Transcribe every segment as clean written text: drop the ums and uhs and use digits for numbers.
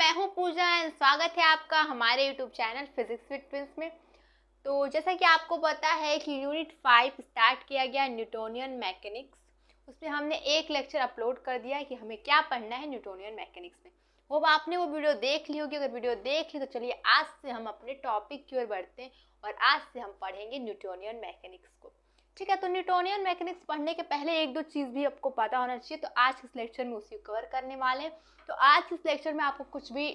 मैं हूँ पूजा एंड स्वागत है आपका हमारे YouTube channel physics with twins में। तो जैसा कि आपको पता है कि यूनिट 5 स्टार्ट किया गया न्यूटोनियन मैकेनिक्स। उसमें हमने एक लेक्चर अपलोड कर दिया है कि हमें क्या पढ़ना है न्यूटोनियन मैकेनिक्स में। वो आपने वो वीडियो देख ली होगी। अगर वीडियो देख ली तो चलिए आज से हम अपने टॉपिक की ओर बढ़ते हैं और आज से हम पढ़ेंगे न्यूटोनियन मैकेनिक्स को। ठीक है, तो न्यूटोनियन मैकेनिक्स पढ़ने के पहले एक दो चीज़ भी आपको पता होना चाहिए। तो आज इस लेक्चर में उसी कवर करने वाले हैं। तो आज इस लेक्चर में आपको कुछ भी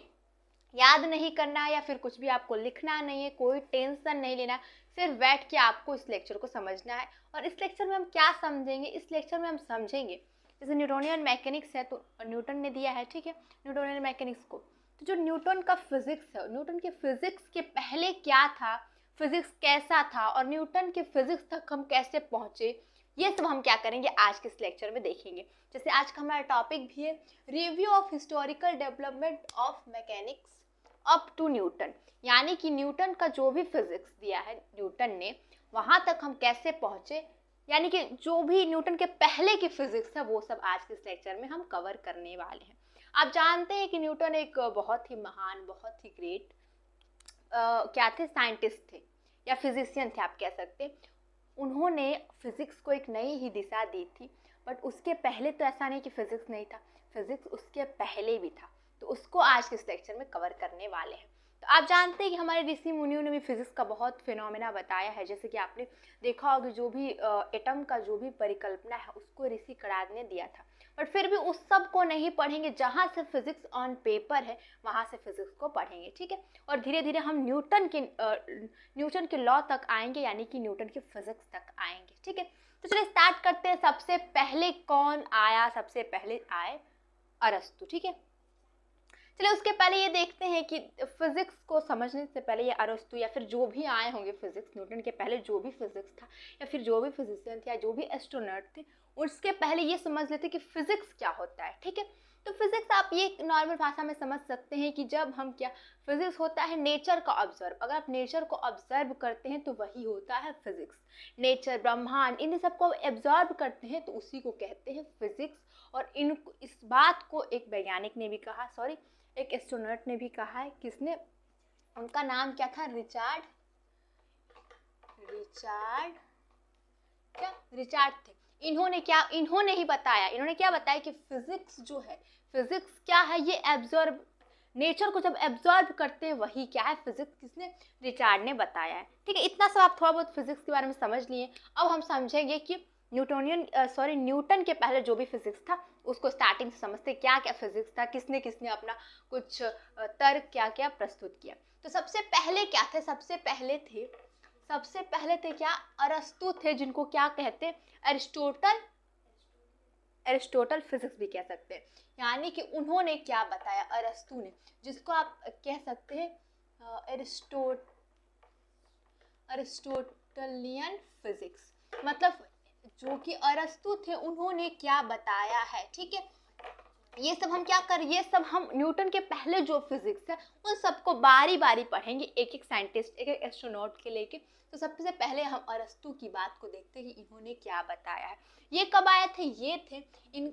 याद नहीं करना है या फिर कुछ भी आपको लिखना नहीं है, कोई टेंशन नहीं लेना है। सिर्फ बैठ के आपको इस लेक्चर को समझना है। और इस लेक्चर में हम क्या समझेंगे, इस लेक्चर में हम समझेंगे जैसे न्यूटोनियन मैकेनिक्स है तो न्यूटन ने दिया है, ठीक है, न्यूटोनियन मैकेनिक्स को। तो जो न्यूटन का फिजिक्स है, न्यूटन के फिजिक्स के पहले क्या था, फिजिक्स कैसा था और न्यूटन के फिजिक्स तक हम कैसे पहुंचे, ये सब हम क्या करेंगे आज के इस लेक्चर में देखेंगे। जैसे आज का हमारा टॉपिक भी है review of historical development of mechanics up to Newton, यानी कि न्यूटन का जो भी फिजिक्स दिया है न्यूटन ने वहां तक हम कैसे पहुंचे, यानी कि जो भी न्यूटन के पहले की फिजिक्स है वो सब आज के इस लेक्चर में हम कवर करने वाले हैं। आप जानते हैं कि न्यूटन एक बहुत ही महान, बहुत ही ग्रेट क्या थे, साइंटिस्ट थे या फिजिशियन थे आप कह सकते हैं। उन्होंने फिजिक्स को एक नई ही दिशा दी थी। बट उसके पहले तो ऐसा नहीं कि फिजिक्स नहीं था, फिजिक्स उसके पहले भी था। तो उसको आज के इस लेक्चर में कवर करने वाले हैं। तो आप जानते हैं कि हमारे ऋषि मुनियों ने भी फिजिक्स का बहुत फिनोमेना बताया है। जैसे कि आपने देखा होगा जो भी एटम का जो भी परिकल्पना है उसको ऋषि कराड ने दिया था। बट फिर भी उस सब को नहीं पढ़ेंगे, जहाँ से फिजिक्स ऑन पेपर है वहाँ से फिजिक्स को पढ़ेंगे, ठीक है। और धीरे धीरे हम न्यूटन के लॉ तक आएंगे, यानी कि न्यूटन के फिजिक्स तक आएंगे, ठीक है। तो चलिए स्टार्ट करते हैं। सबसे पहले कौन आया, सबसे पहले आए अरस्तु, ठीक है। चलिए उसके पहले ये देखते हैं कि फिजिक्स को समझने से पहले ये अरस्तु या फिर जो भी आए होंगे फिजिक्स, न्यूटन के पहले जो भी फिजिक्स था या फिर जो भी फिजिशियन थे या जो भी एस्ट्रोनॉट थे, उसके पहले ये समझ लेते कि फिजिक्स क्या होता है, ठीक है। तो फिजिक्स आप ये नॉर्मल भाषा में समझ सकते हैं कि जब हम क्या, फिजिक्स होता है नेचर का ऑब्जर्व। अगर आप नेचर को ऑब्जर्व करते हैं तो वही होता है फिजिक्स। नेचर, ब्रह्मांड, इन सबको ऑब्जर्व करते हैं तो उसी को कहते हैं फिजिक्स। और इस बात को एक वैज्ञानिक ने भी कहा, सॉरी एक एस्ट्रोनॉट ने भी कहा है। किसने, उनका नाम क्या था, रिचार्ड थे। इन्होंने ही बताया, इन्होंने क्या बताया कि फिजिक्स जो है, फिजिक्स क्या है, ये एब्जॉर्ब, नेचर को जब एब्जॉर्ब करते हैं वही क्या है फिजिक्स। किसने, रिचार्ड ने बताया है, ठीक है। इतना सब आप थोड़ा बहुत फिजिक्स के बारे में समझ लिए। अब हम समझेंगे कि न्यूटन के पहले जो भी फिजिक्स था उसको स्टार्टिंग से समझते क्या क्या फिजिक्स था, किसने किसने अपना कुछ तर्क क्या क्या प्रस्तुत किया। तो सबसे पहले क्या थे, सबसे पहले थे क्या, अरस्तु थे, जिनको क्या कहते, एरिस्टोटल फिजिक्स भी कह सकते हैं। यानी कि उन्होंने क्या बताया, अरस्तु ने, जिसको आप कह सकते हैं एरिस्टोटलियन फिजिक्स। मतलब जो कि अरस्तु थे उन्होंने क्या बताया है, ठीक है। ये सब हम क्या कर, ये सब हम न्यूटन के पहले जो फिजिक्स है उन सबको बारी बारी पढ़ेंगे, एक एक साइंटिस्ट, एक एक एस्ट्रोनॉट के लेके। तो सबसे पहले हम अरस्तु की बात को देखते हैं कि इन्होंने क्या बताया है। ये कब आए थे, ये थे इन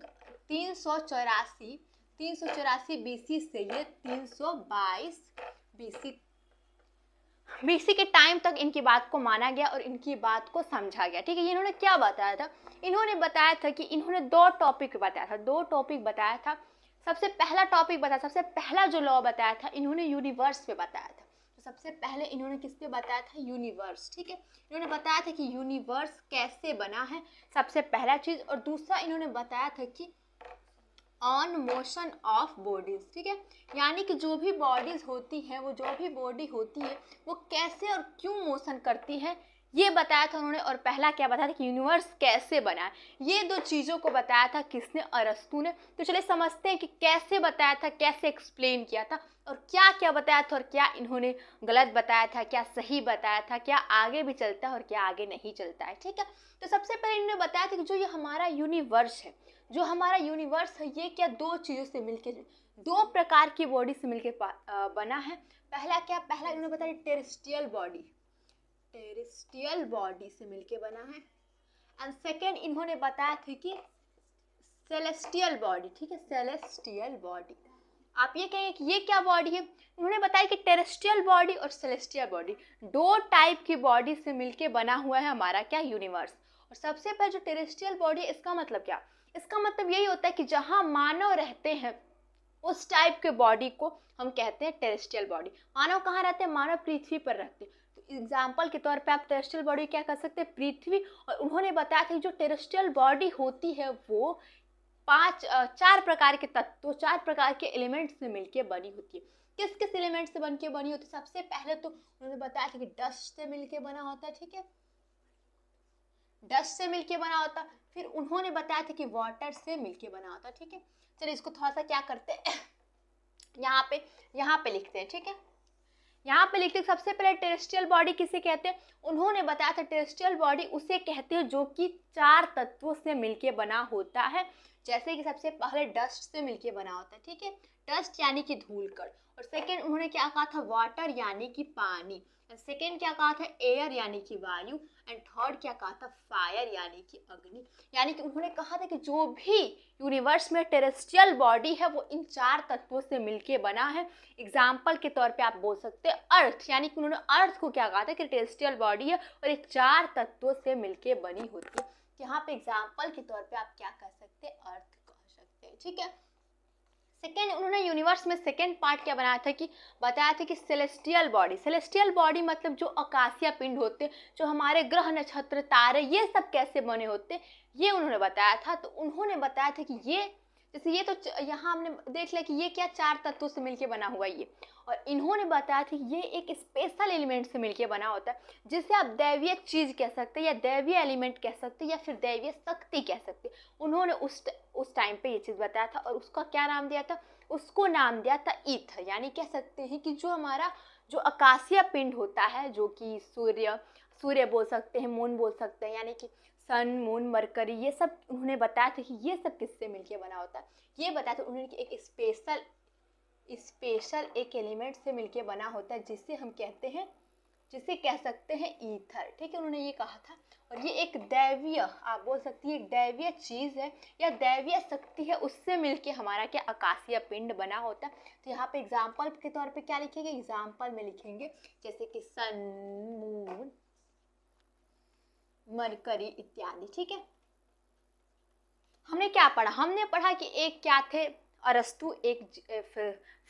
384 बीसी से ये 322 बीसी के टाइम तक इनकी बात को माना गया और इनकी बात को समझा गया, ठीक है। इन्होंने क्या बताया था, इन्होंने बताया था कि इन्होंने दो टॉपिक बताया था। सबसे पहला टॉपिक बताया, सबसे पहला जो लॉ बताया था इन्होंने यूनिवर्स पे बताया था। तो सबसे पहले इन्होंने किस पे बताया था, यूनिवर्स, ठीक है। इन्होंने बताया था कि यूनिवर्स कैसे बना है, सबसे पहला चीज। और दूसरा इन्होंने बताया था कि ऑन मोशन ऑफ बॉडीज, ठीक है। यानी कि जो भी बॉडीज होती है, वो जो भी बॉडी होती है वो कैसे और क्यों मोशन करती है, ये बताया था उन्होंने। और पहला क्या बताया था कि यूनिवर्स कैसे बना है, ये दो चीज़ों को बताया था किसने, अरस्तु ने। तो चलिए समझते हैं कि कैसे बताया था, कैसे एक्सप्लेन किया था और क्या क्या बताया था और क्या इन्होंने गलत बताया था, क्या सही बताया था, क्या आगे भी चलता है और क्या आगे नहीं चलता है, ठीक है। तो सबसे पहले इन्होंने बताया था कि जो ये हमारा यूनिवर्स है, ये क्या दो चीज़ों से मिलकर, दो प्रकार की बॉडी से मिलकर बना है। पहला इन्होंने बताया टेरेस्ट्रियल बॉडी से मिलकर बना है। एंड सेकेंड इन्होंने बताया था कि सेलेस्टियल बॉडी, ठीक है, सेलेस्टियल बॉडी। आप ये कहेंगे कि ये क्या बॉडी है, उन्होंने बताया कि टेरेस्ट्रियल बॉडी और सेलेस्टियल बॉडी दो टाइप की बॉडी से मिलके बना हुआ है हमारा क्या यूनिवर्स। और सबसे पहले जो टेरेस्ट्रियल बॉडी है, इसका मतलब क्या, इसका मतलब यही होता है कि जहाँ मानव रहते हैं उस टाइप के बॉडी को हम कहते हैं टेरेस्ट्रियल बॉडी। मानव कहाँ रहते हैं, मानव पृथ्वी पर रहते हैं। तो एग्जाम्पल के तौर पे आप टेरेस्ट्रियल बॉडी क्या कर सकते हैं, पृथ्वी। और उन्होंने बताया था कि जो टेरेस्ट्रियल बॉडी होती है वो चार प्रकार के तत्वों, चार प्रकार के एलिमेंट से मिलके बनी होती है। किस किस एलिमेंट से बनके बनी होती है, सबसे पहले तो उन्होंने बताया था कि डस्ट से मिलके बना होता है, ठीक है, डस्ट से मिलके बना होता। फिर उन्होंने बताया था कि वाटर से मिलके बना होता, ठीक है। चलिए इसको थोड़ा सा क्या करते हैं यहाँ पे लिखते हैं, ठीक है। यहाँ पे लिखते हैं सबसे पहले टेरेस्ट्रियल बॉडी किसे कहते हैं, उन्होंने बताया था टेरेस्ट्रियल बॉडी उसे कहते हैं जो कि चार तत्वों से मिलके बना होता है। जैसे कि सबसे पहले डस्ट से मिलके बना होता है, ठीक है, डस्ट यानी कि धूल कण। और सेकेंड उन्होंने क्या कहा था, वाटर यानी कि पानी। सेकेंड क्या कहा था, एयर यानी कि वायु। एंड थर्ड क्या कहा था, फायर यानी कि अग्नि। यानी कि उन्होंने कहा था कि जो भी यूनिवर्स में टेरेस्ट्रियल बॉडी है वो इन चार तत्वों से मिलके बना है। एग्जाम्पल के तौर पे आप बोल सकते हैं अर्थ, यानी कि उन्होंने अर्थ को क्या कहा था कि टेरेस्ट्रियल बॉडी है और एक चार तत्वों से मिलके बनी होती है। यहाँ पे एग्जाम्पल के तौर पे आप क्या कर सकते हैं, अर्थ कह सकते हैं, ठीक है। सेकेंड उन्होंने यूनिवर्स में सेकेंड पार्ट क्या बनाया था कि बताया था कि सेलेस्टियल बॉडी। सेलेस्टियल बॉडी मतलब जो आकाशीय पिंड होते, जो हमारे ग्रह नक्षत्र तारे ये सब कैसे बने होते, ये उन्होंने बताया था। तो उन्होंने बताया था कि ये जैसे ये तो यहाँ हमने देख लिया कि ये क्या चार तत्वों से मिलके बना हुआ ये। और इन्होंने बताया था कि ये एक स्पेशल एलिमेंट से मिलके बना होता है जिसे आप दैवीय चीज कह सकते हैं या दैवीय एलिमेंट कह सकते हैं या फिर दैवीय शक्ति कह सकते हैं। उन्होंने उस टाइम पे ये चीज बताया था और उसका क्या नाम दिया था, उसको नाम दिया था ईथर। यानी कह सकते हैं कि जो हमारा जो आकाशीय पिंड होता है, जो कि सूर्य बोल सकते हैं, मून बोल सकते हैं, यानी कि सन, मून, मरकरी, ये सब उन्होंने बताया था कि ये सब किससे मिलके बना होता है। ये बताया था उन्होंने कि एक स्पेशल एक एलिमेंट से मिलके बना होता है जिसे हम कहते हैं, जिसे कह सकते हैं ईथर, ठीक है, उन्होंने ये कहा था। और ये एक दैवीय, आप बोल सकती है एक दैवीय चीज है या दैवीय शक्ति है, उससे मिलके हमारा क्या आकाशीय पिंड बना होता है। तो यहाँ पे एग्जाम्पल के तौर पे क्या लिखेंगे, एग्जाम्पल में लिखेंगे जैसे कि सन, मून, मरकरी इत्यादि, ठीक है। हमने क्या पढ़ा, हमने पढ़ा कि एक क्या थे, अरस्तु एक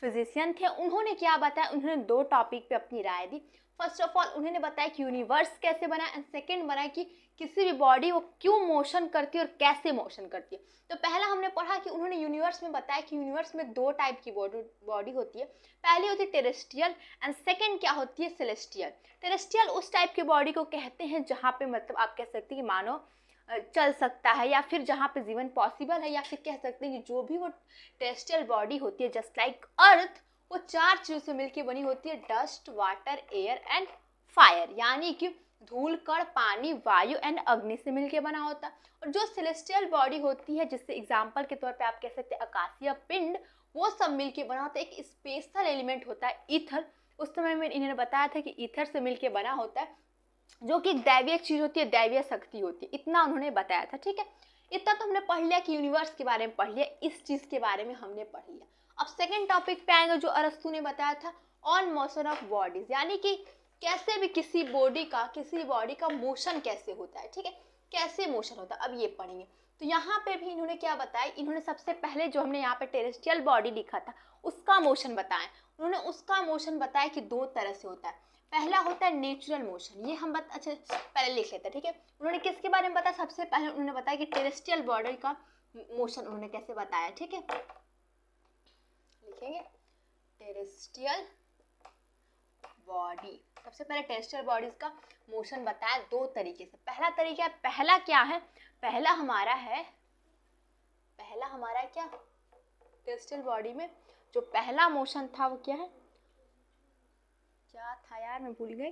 फिजिशियन थे। उन्होंने क्या बताया, उन्होंने दो टॉपिक पे अपनी राय दी। फर्स्ट ऑफ ऑल उन्होंने बताया कि यूनिवर्स कैसे बना है, एंड सेकेंड बनाया कि किसी भी बॉडी वो क्यों मोशन करती है और कैसे मोशन करती है। तो पहला हमने पढ़ा कि उन्होंने यूनिवर्स में बताया कि यूनिवर्स में दो टाइप की बॉडी होती है। पहली होती है टेरेस्ट्रियल एंड सेकेंड क्या होती है, सेलेस्टियल। टेरेस्ट्रियल उस टाइप की बॉडी को कहते हैं जहाँ पे मतलब आप कह सकते हैं कि मानव चल सकता है या फिर जहाँ पे जीवन पॉसिबल है, या फिर कह सकते हैं कि जो भी वो टेरेस्ट्रियल बॉडी होती है जस्ट लाइक अर्थ, वो चार चीजों से मिलकर बनी होती है, dust, water, air and fire. यानी कि धूल, कण, पानी, वायु एंड अग्नि से मिलकर बना होता है। और जो सेलेस्टियल बॉडी होती है, जिससे एग्जाम्पल के तौर पे आप कह सकते हैं आकाशीय पिंड, वो सब मिलकर बना होता है। एक स्पेशल एलिमेंट होता है ईथर। उस समय में इन्होंने बताया था कि ईथर से मिलकर बना होता है, जो कि दैवीय चीज होती है, दैवीय शक्ति होती है। इतना उन्होंने बताया था, ठीक है। इतना तो हमने पढ़ लिया कि यूनिवर्स के बारे में पढ़ लिया, इस चीज के बारे में हमने पढ़ लिया। अब सेकंड टॉपिक पे आएंगे जो अरस्तु ने बताया था, ऑन मोशन ऑफ बॉडीज, यानी कि कैसे भी किसी बॉडी का मोशन कैसे होता है, ठीक है, कैसे मोशन होता है, अब ये पढ़ेंगे। तो यहाँ पे भी इन्होंने क्या बताया, इन्होंने सबसे पहले जो हमने यहाँ पे टेरेस्ट्रियल बॉडी लिखा था उसका मोशन बताया। उन्होंने उसका मोशन बताया कि दो तरह से होता है। पहला होता है नेचुरल मोशन, ये हम अच्छा पहले लिख लेते हैं, ठीक है। उन्होंने किसके बारे में बताया, सबसे पहले उन्होंने बताया कि टेरेस्ट्रियल बॉडी का मोशन उन्होंने कैसे बताया, ठीक है। लिखेंगे टेरेस्ट्रियल बॉडी, सबसे पहले टेरेस्ट्रियल बॉडीज का मोशन बताया दो तरीके से। पहला तरीका, पहला क्या है, पहला हमारा क्या टेरेस्ट्रियल बॉडी में जो पहला मोशन था वो क्या है, क्या था यार मैं भूल गई।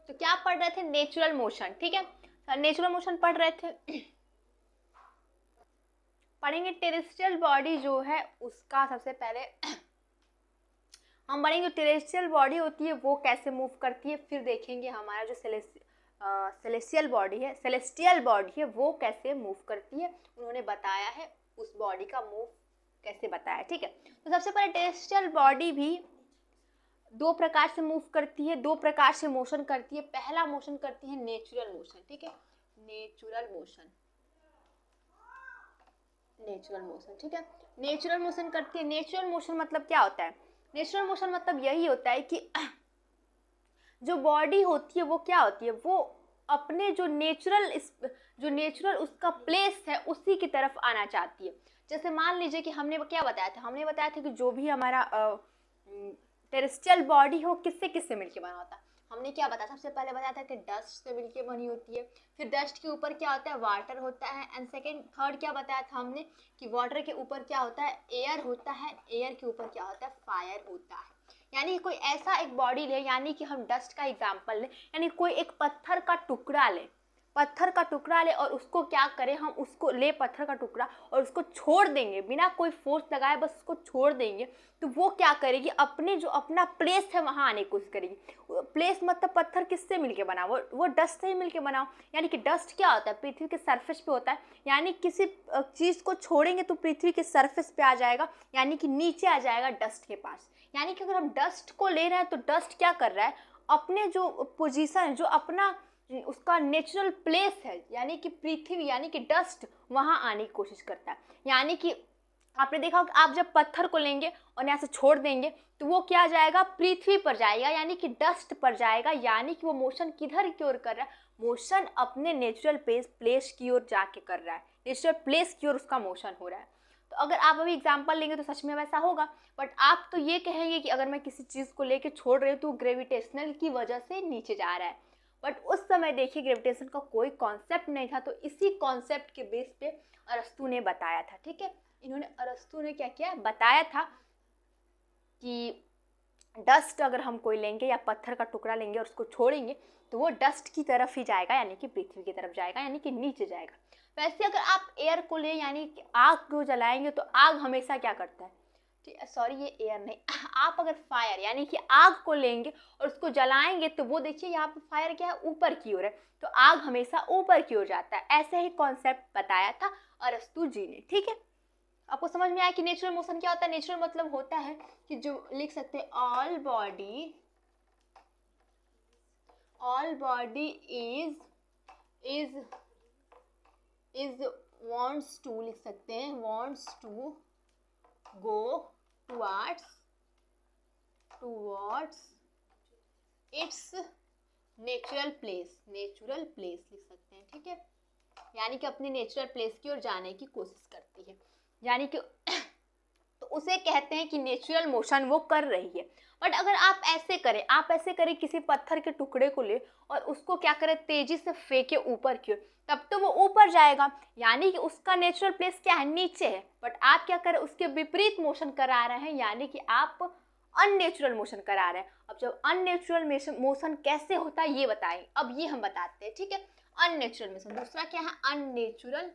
तो क्या पढ़ रहे थे, नेचुरल मोशन, ठीक है, नेचुरल मोशन पढ़ रहे थे। पढ़ेंगे टेरेस्ट्रियल बॉडी जो है उसका सबसे पहले हम पढ़ेंगे टेरेस्ट्रियल बॉडी होती है वो कैसे मूव करती है, फिर देखेंगे हमारा जो सेलेस्टियल बॉडी है वो कैसे मूव करती है। उन्होंने बताया है उस बॉडी का मूव कैसे बताया, ठीक है। तो सबसे पहले टेरेस्ट्रियल बॉडी भी दो प्रकार से मूव करती है, दो प्रकार से मोशन करती है। पहला मोशन करती है नेचुरल मोशन, ठीक है, नेचुरल मोशन, नेचुरल मोशन, ठीक है, नेचुरल मोशन करती है। नेचुरल मोशन मतलब क्या होता है? नेचुरल मोशन मतलब यही होता है कि जो बॉडी होती है वो क्या होती है, वो अपने जो नेचुरल उसका प्लेस है उसी की तरफ आना चाहती है। जैसे मान लीजिए कि हमने क्या बताया था, हमने बताया था कि जो भी हमारा टेरेस्ट्रियल बॉडी हो किससे किससे मिलके बना होता है। हमने क्या बताया, सबसे पहले बताया था कि डस्ट से मिलके बनी होती है, फिर डस्ट के ऊपर क्या होता है, वाटर होता है, एंड सेकेंड थर्ड क्या बताया था हमने कि वाटर के ऊपर क्या होता है, एयर होता है, एयर के ऊपर क्या होता है, फायर होता है। यानी कोई ऐसा एक बॉडी ले, यानी कि हम डस्ट का एग्जांपल लें, यानी कोई एक पत्थर का टुकड़ा ले, पत्थर का टुकड़ा ले और उसको क्या करें, हम उसको ले पत्थर का टुकड़ा और उसको छोड़ देंगे बिना कोई फोर्स लगाए, बस उसको छोड़ देंगे, तो वो क्या करेगी, अपने जो अपना प्लेस है वहाँ आने की कोशिश करेगी। प्लेस मतलब पत्थर किससे मिलके बना, वो डस्ट से ही मिलके बना। यानी कि डस्ट क्या होता है, पृथ्वी के सरफेस पे होता है, यानी किसी चीज़ को छोड़ेंगे तो पृथ्वी के सरफेस पे आ जाएगा, यानी कि नीचे आ जाएगा डस्ट के पास। यानी कि अगर हम डस्ट को ले रहे हैं तो डस्ट क्या कर रहा है, अपने जो पोजीशन है, जो अपना उसका नेचुरल प्लेस है, यानी कि पृथ्वी यानी कि डस्ट वहाँ आने की कोशिश करता है। यानी कि आपने देखा कि आप जब पत्थर को लेंगे और यहाँ से छोड़ देंगे तो वो क्या जाएगा, पृथ्वी पर जाएगा, यानी कि डस्ट पर जाएगा। यानी कि वो मोशन किधर की ओर कर रहा है, मोशन अपने नेचुरल प्लेस की ओर जाके कर रहा है, नेचुरल प्लेस की ओर उसका मोशन हो रहा है। तो अगर आप अभी एग्जांपल लेंगे तो सच में वैसा होगा, बट आप तो ये कहेंगे कि अगर मैं किसी चीज़ को लेके छोड़ रही हूँ तो ग्रेविटेशनल की वजह से नीचे जा रहा है। बट उस समय देखिए ग्रेविटेशन का कोई कॉन्सेप्ट नहीं था, तो इसी कॉन्सेप्ट के बेस पे अरस्तु ने बताया था, ठीक है। अरस्तु ने क्या किया, बताया था कि डस्ट अगर हम कोई लेंगे या पत्थर का टुकड़ा लेंगे और उसको छोड़ेंगे तो वो डस्ट की तरफ ही जाएगा, यानी कि पृथ्वी की तरफ जाएगा, यानी कि नीचे जाएगा। वैसे अगर आप एयर को ले, यानी कि आग को जलाएंगे तो आग हमेशा क्या करता है, सॉरी ये एयर नहीं, आप अगर फायर यानी कि आग को लेंगे और उसको जलाएंगे तो वो देखिए यहाँ पे फायर क्या है, ऊपर की ओर है, तो आग हमेशा ऊपर की ओर जाता है। ऐसे ही कॉन्सेप्ट बताया था अरस्तु जी ने, ठीक है। आपको समझ में आया कि नेचुरल मोशन क्या होता है। नेचुरल मतलब होता है कि जो लिख सकते हैं all body is wants to, लिख सकते हैं wants to go towards its natural place लिख सकते हैं, ठीक है। यानी कि अपनी नेचुरल प्लेस की ओर जाने की कोशिश करती है, यानी कि तो उसे कहते हैं कि नेचुरल मोशन वो कर रही है। बट अगर आप ऐसे करें किसी पत्थर के टुकड़े को ले और उसको क्या करें, तेजी से फेंके ऊपर की ओर, तब तो वो ऊपर जाएगा, यानी कि उसका नेचुरल प्लेस क्या है, नीचे है। बट आप क्या करें, उसके विपरीत मोशन करा रहे हैं, यानी कि आप अननेचुरल मोशन करा रहे हैं। अब जब अननेचुरल मोशन कैसे होता है ये बताएं, अब ये हम बताते हैं, ठीक है। अननेचुरल मोशन, दूसरा क्या है, अननेचुरल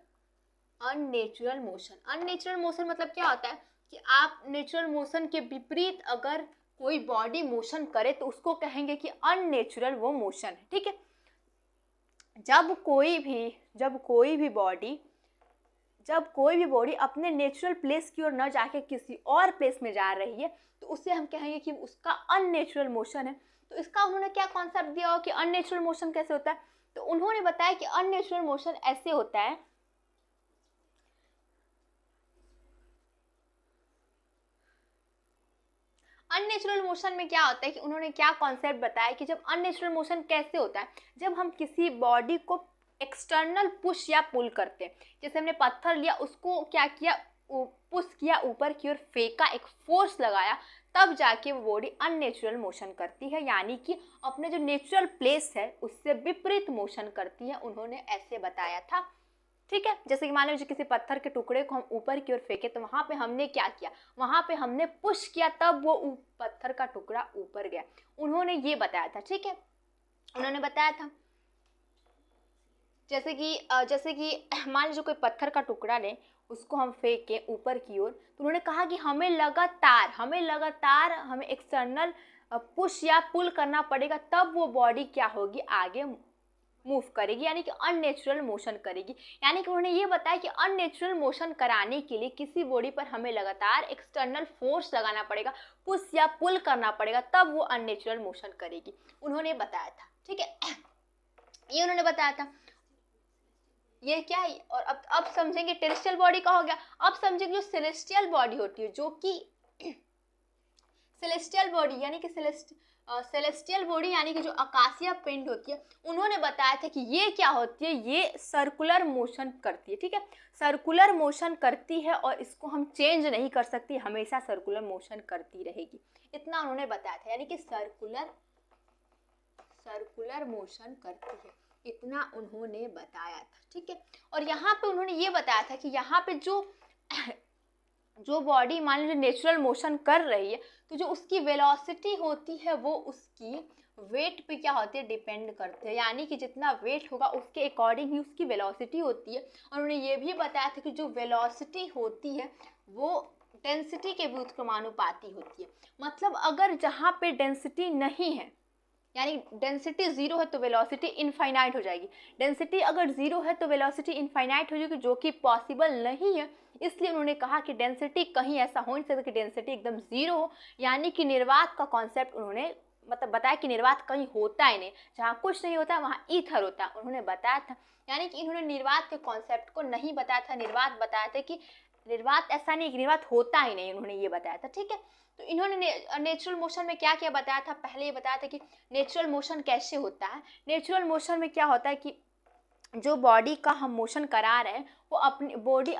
मोशन मतलब क्या होता है कि आप नेचुरल मोशन के विपरीत अगर कोई बॉडी मोशन करे तो उसको कहेंगे कि अननेचुरल वो मोशन है, ठीक है। जब कोई भी बॉडी अपने नेचुरल प्लेस की ओर न जाके किसी और प्लेस में जा रही है तो उसे हम कहेंगे कि उसका अननेचुरल मोशन है। तो इसका उन्होंने क्या कॉन्सेप्ट दिया हो कि अननेचुरल मोशन कैसे होता है, तो उन्होंने बताया कि अननेचुरल मोशन ऐसे होता है, अननेचुरल मोशन में क्या होता है कि उन्होंने क्या कॉन्सेप्ट बताया कि जब अननेचुरल मोशन कैसे होता है, जब हम किसी बॉडी को एक्सटर्नल पुश या पुल करते हैं। जैसे हमने पत्थर लिया, उसको क्या किया, पुश किया ऊपर की ओर, फेंका, एक फोर्स लगाया, तब जाके वो बॉडी अननेचुरल मोशन करती है, यानी कि अपने जो नेचुरल प्लेस है उससे विपरीत मोशन करती है। उन्होंने ऐसे बताया था, ठीक है। जैसे कि मान लीजिए किसी पत्थर के टुकड़े को हम ऊपर की ओर फेंके तो वहां पे हमने क्या किया, वहां पे हमने पुश किया, तब वो पत्थर का टुकड़ा ऊपर गया। उन्होंने ये बताया था, ठीक है। उन्होंने बताया था जैसे कि मान लीजिए कोई पत्थर का टुकड़ा ले, उसको हम फेंके ऊपर की ओर, तो उन्होंने कहा कि हमें लगातार हमें एक्सटर्नल पुश या पुल करना पड़ेगा, तब वो बॉडी क्या होगी, आगे मूव करेगी, यानी कि अननेचुरल मोशन करेगी। यानी कि उन्होंने ये बताया कि अननेचुरल मोशन कराने के लिए किसी बॉडी पर हमें लगातार एक्सटर्नल फोर्स लगाना पड़ेगा, पुश या पुल करना पड़ेगा, तब वो अननेचुरल मोशन करेगी, उन्होंने बताया था। ठीक है, ये उन्होंने बताया था। ये क्या है, और अब समझेंगे टेरेस्ट्रियल बॉडी का हो गया। अब समझेंगे जो सेलेस्टियल बॉडी होती है, जो कि सेलेस्टियल बॉडी यानी कि सेलेस्टियल बॉडी यानी कि जो आकाशीय पिंड होती है, उन्होंने बताया था कि ये क्या होती है, ये सर्कुलर मोशन करती है। ठीक है, सर्कुलर मोशन करती है और इसको हम चेंज नहीं कर सकती, हमेशा सर्कुलर मोशन करती रहेगी, इतना उन्होंने बताया था। यानी कि सर्कुलर मोशन करती है, इतना उन्होंने बताया था। ठीक है, और यहाँ पे उन्होंने ये बताया था कि यहाँ पे जो बॉडी मान लीजिए नेचुरल मोशन कर रही है, तो जो उसकी वेलोसिटी होती है वो उसकी वेट पे क्या होती है, डिपेंड करते हैं। यानी कि जितना वेट होगा उसके अकॉर्डिंग ही उसकी वेलोसिटी होती है। और उन्होंने ये भी बताया था कि जो वेलोसिटी होती है वो डेंसिटी के व्युत्क्रमानुपाती होती है। मतलब अगर जहाँ पे डेंसिटी नहीं है, यानी डेंसिटी जीरो है तो वेलोसिटी इनफाइनाइट हो जाएगी, डेंसिटी अगर जीरो है तो वेलोसिटी इनफाइनाइट हो जाएगी, जो कि पॉसिबल नहीं है। इसलिए उन्होंने कहा कि डेंसिटी कहीं ऐसा हो नहीं सकता कि डेंसिटी एकदम जीरो हो। यानी कि निर्वात का कॉन्सेप्ट उन्होंने मतलब बताया कि निर्वात कहीं होता ही नहीं, जहाँ कुछ नहीं होता वहाँ ईथर होता, उन्होंने बताया था। यानी कि इन्होंने निर्वात के कॉन्सेप्ट को नहीं बताया था, निर्वात बताया था कि निर्वात ऐसा नहीं कि निर्वात होता ही नहीं, उन्होंने ये बताया था। ठीक है, तो इन्होंने नेचुरल मोशन में क्या क्या बताया था, पहले ये बताया था कि नेचुरल मोशन कैसे होता है। नेचुरल मोशन में क्या होता है कि जो बॉडी का हम मोशन करा रहे हैं वो अपनी बॉडी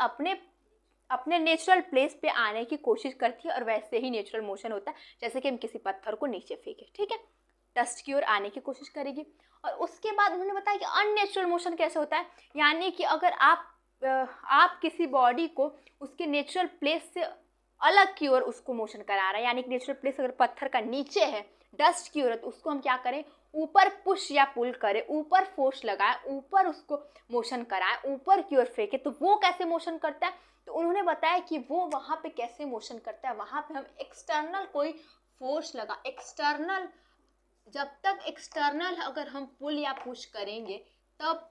अपने नेचुरल प्लेस पे आने की कोशिश करती है, और वैसे ही नेचुरल मोशन होता है, जैसे कि हम किसी पत्थर को नीचे फेंके। ठीक है, डस्ट की ओर आने की कोशिश करेगी। और उसके बाद उन्होंने बताया कि अननेचुरल मोशन कैसे होता है, यानी कि अगर आप किसी बॉडी को उसके नेचुरल प्लेस से अलग की ओर उसको मोशन करा रहा है, यानी कि नेचुरल प्लेस अगर पत्थर का नीचे है डस्ट की ओर, तो उसको हम क्या करें, ऊपर पुश या पुल करें, ऊपर फोर्स लगाए, ऊपर उसको मोशन कराए, ऊपर की ओर फेंके, तो वो कैसे मोशन करता है। तो उन्होंने बताया कि वो वहाँ पे कैसे मोशन करता है, वहाँ पे हम एक्सटर्नल कोई फोर्स लगा, एक्सटर्नल, जब तक एक्सटर्नल अगर हम पुल या पुश करेंगे तब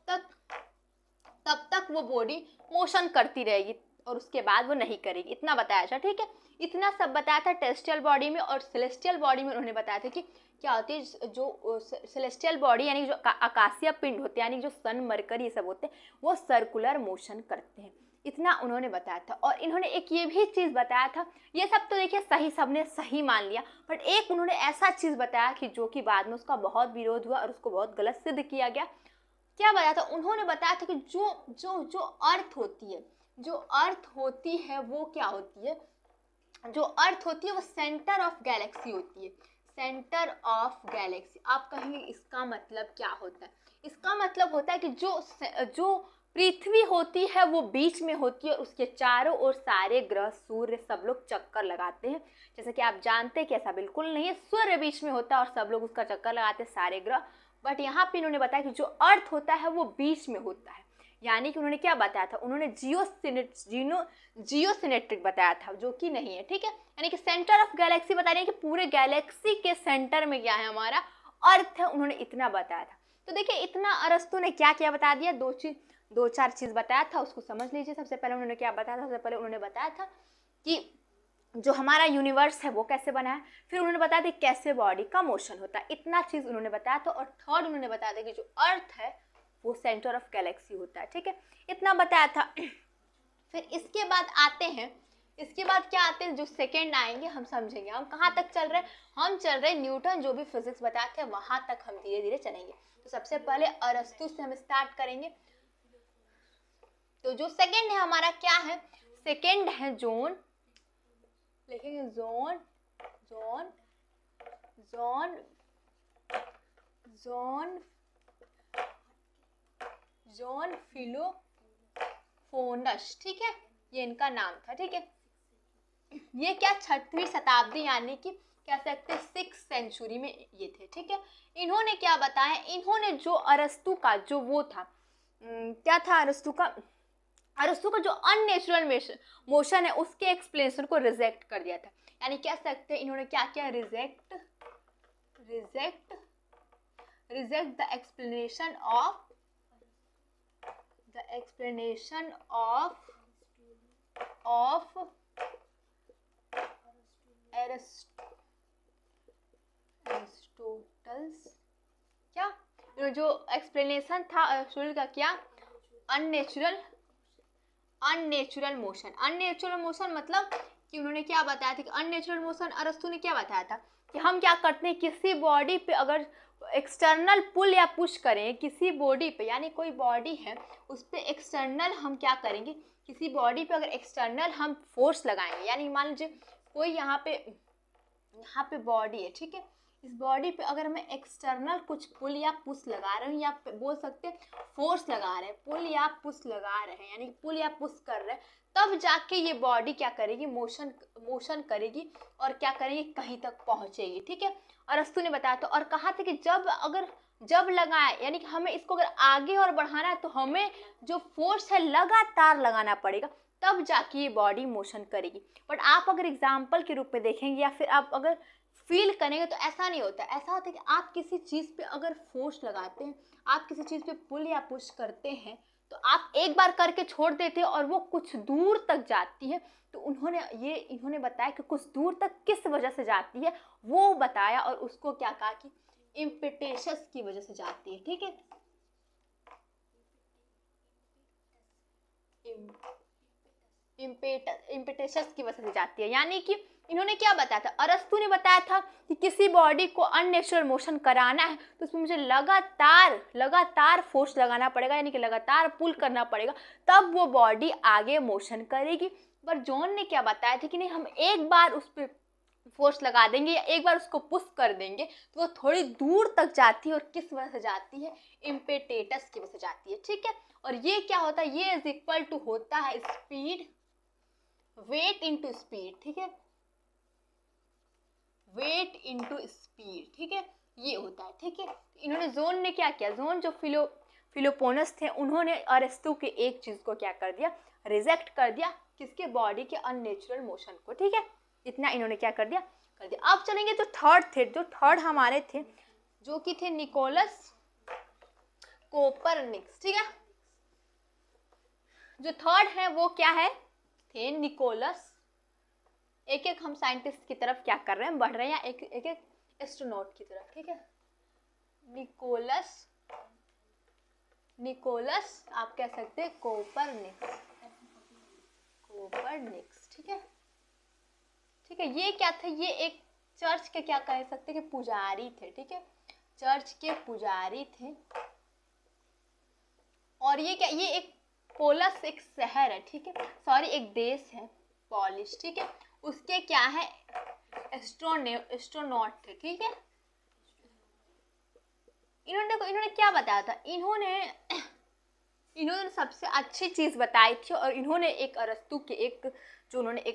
तक वो बॉडी मोशन करती रहेगी, और उसके बाद वो नहीं करेगी, इतना बताया था। ठीक है, इतना सब बताया था टेरेस्ट्रियल बॉडी में। और सेलेस्टियल बॉडी में उन्होंने बताया था कि क्या होती है, जो सेलेस्टियल बॉडी यानी जो आकाशीय पिंड होते हैं, यानी जो सन मरकरी ये सब होते हैं, वो सर्कुलर मोशन करते हैं, इतना उन्होंने बताया था। और इन्होंने एक ये भी चीज़ बताया था, ये सब तो देखिए सही, सबने सही मान लिया, बट एक उन्होंने ऐसा चीज़ बताया कि जो कि बाद में उसका बहुत विरोध हुआ और उसको बहुत गलत सिद्ध किया गया। क्या बताया था, उन्होंने बताया था कि जो अर्थ होती है, जो अर्थ होती है वो क्या होती है, जो अर्थ होती है वो सेंटर ऑफ गैलेक्सी होती है, सेंटर ऑफ गैलेक्सी। आप कहेंगे इसका मतलब क्या होता है, इसका मतलब होता है कि जो पृथ्वी होती है वो बीच में होती है, उसके चारों ओर सारे ग्रह सूर्य सब लोग चक्कर लगाते हैं। जैसे कि आप जानते हैं कि ऐसा बिल्कुल नहीं है, सूर्य बीच में होता है और सब लोग उसका चक्कर लगाते हैं सारे ग्रह, बट यहाँ पे इन्होंने बताया कि जो अर्थ होता है वो बीच में होता है। यानी कि उन्होंने क्या बताया था, उन्होंने जियोसिनेट्रिक बताया था, जो कि नहीं है। ठीक है, यानी कि सेंटर ऑफ गैलेक्सी बता रहे हैं कि पूरे गैलेक्सी के सेंटर में क्या है, हमारा अर्थ है, उन्होंने इतना बताया था। तो देखिए इतना अरस्तु ने क्या क्या बता दिया, दो चार चीज़ बताया था, उसको समझ लीजिए। सबसे पहले उन्होंने क्या बताया था, सबसे पहले उन्होंने बताया था कि जो हमारा यूनिवर्स है वो कैसे बना है, फिर उन्होंने बताया था कैसे बॉडी का मोशन होता है, इतना चीज़ उन्होंने बताया था। और थर्ड उन्होंने बताया था कि जो अर्थ है वो सेंटर ऑफ गैलेक्सी होता है। ठीक है, इतना बताया था। फिर इसके बाद आते हैं, इसके बाद क्या आते हैं, जो सेकेंड आएंगे हम समझेंगे। हम कहाँ तक चल रहे हैं, हम चल रहे हैं न्यूटन जो भी फिजिक्स बताते हैं वहां तक हम धीरे धीरे चलेंगे। तो सबसे पहले अरस्तु से हम स्टार्ट करेंगे। तो जो सेकेंड है हमारा क्या है, सेकेंड है जॉन, लिखेंगे John John John John John Philoponus. ठीक है, ये इनका नाम था। ठीक है, ये क्या 6वीं शताब्दी यानी कि कह सकते हैं 6th सेंचुरी में ये थे। ठीक है, इन्होंने क्या बताया, इन्होंने जो अरस्तु का जो वो था, क्या था अरस्तु का जो अननेचुरल मोशन है उसके एक्सप्लेनेशन को रिजेक्ट कर दिया था। यानी कह सकते हैं इन्होंने क्या किया, reject the explanation of the explanation of Aristotle's, क्या जो एक्सप्लेनेशन था एरिस्टोटल का, क्या अननेचुरल मोशन मतलब कि उन्होंने क्या बताया था कि अननेचुरल मोशन, अरस्तु ने क्या बताया था कि हम क्या करते हैं, किसी बॉडी पे अगर एक्सटर्नल पुल या पुश करें, किसी बॉडी पे, यानी कोई बॉडी है उस पर एक्सटर्नल हम क्या करेंगे, किसी बॉडी पे अगर एक्सटर्नल हम फोर्स लगाएंगे, यानी मान लीजिए कोई यहाँ पे बॉडी है, ठीक है, इस बॉडी पे अगर मैं एक्सटर्नल कुछ पुल या पुश लगा रहे हैं, या बोल सकते हैं फोर्स लगा रहे हैं, पुल या पुश लगा रहे हैं, यानी पुल या पुश कर रहे हैं, तब जाके ये बॉडी क्या करेगी, मोशन करेगी और क्या करेगी, कहीं तक पहुंचेगी, ठीक है। और अरस्तु ने बताया तो, और कहा था कि जब लगाए, यानी कि हमें इसको अगर आगे और बढ़ाना है तो हमें जो फोर्स है लगातार लगाना पड़ेगा, तब जाके ये बॉडी मोशन करेगी। बट आप अगर एग्जाम्पल के रूप में देखेंगे या फिर आप अगर फील करेंगे तो ऐसा नहीं होता। ऐसा होता है कि आप किसी चीज़ पे अगर फोर्स लगाते हैं, आप किसी चीज़ पे पुल या पुश करते हैं, तो आप एक बार करके छोड़ देते हैं और वो कुछ दूर तक जाती है। तो इन्होंने बताया कि कुछ दूर तक किस वजह से जाती है वो बताया, और उसको क्या कहा कि इम्पेटेशस की वजह से जाती है, ठीक है। इम्पेटेशस की वजह से जाती है, यानी कि इन्होंने क्या बताया था, अरस्तु ने बताया था कि किसी बॉडी को अननेचुरल मोशन कराना है तो उसमें मुझे लगातार फोर्स लगाना पड़ेगा, यानी कि लगातार पुल करना पड़ेगा, तब वो बॉडी आगे मोशन करेगी। पर जॉन ने क्या बताया था कि नहीं, हम एक बार उस पर फोर्स लगा देंगे या एक बार उसको पुश कर देंगे तो वो थोड़ी दूर तक जाती है, और किस वजह से जाती है, इम्पेटेटस की वजह से जाती है, ठीक है। और ये क्या होता है, ये इज इक्वल टू होता है स्पीड, वेट इंटू स्पीड, ठीक है, वेट इंटू स्पीड, ठीक है, ये होता है, ठीक है। इन्होंने जोन ने क्या किया, जोन जो फिलोपोनस थे, उन्होंने अरस्तु के एक चीज को क्या कर दिया, रिजेक्ट कर दिया, किसके, बॉडी के अननेचुरल मोशन को, ठीक है। इतना इन्होंने क्या कर दिया। अब चलेंगे जो थर्ड हमारे थे, जो कि थे निकोलस कोपरनिकस, ठीक है। जो थर्ड है वो क्या है, थे निकोलस, एक एक हम साइंटिस्ट की तरफ क्या कर रहे हैं, बढ़ रहे हैं, एक एक एस्ट्रोनॉट की तरफ, ठीक है। निकोलस आप कह सकते हैं कोपरनिकस, ठीक है, ठीक है। ये क्या थे, ये एक चर्च के क्या कह सकते हैं कि पुजारी थे, ठीक है, चर्च के पुजारी थे। और ये क्या, ये एक पोलस एक शहर है, ठीक है, सॉरी एक देश है, पॉलिश, ठीक है, उसके क्या है, एस्ट्रोनॉट थे, ठीक है। इन्होंने क्या बताया था, इन्होंने सबसे अच्छी चीज बताई थी, और इन्होंने एक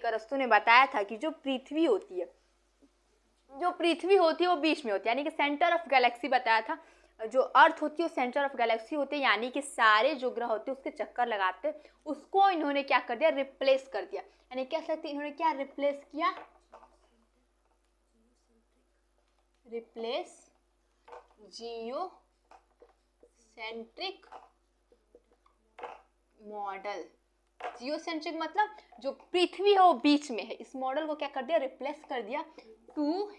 अरस्तु ने बताया था कि जो पृथ्वी होती है वो बीच में होती है, यानी कि सेंटर ऑफ गैलेक्सी बताया था। जो अर्थ होती है वो सेंटर ऑफ गैलेक्सी होते हैं, यानी कि सारे जो ग्रह होते हैं उसके चक्कर लगाते हैं, उसको इन्होंने क्या कर दिया, रिप्लेस कर दिया, यानी कह सकते इन्होंने क्या रिप्लेस किया, जियोसेंट्रिक मॉडल। जियोसेंट्रिक मतलब जो पृथ्वी है वो बीच में है, इस मॉडल को क्या कर दिया, रिप्लेस कर दिया टू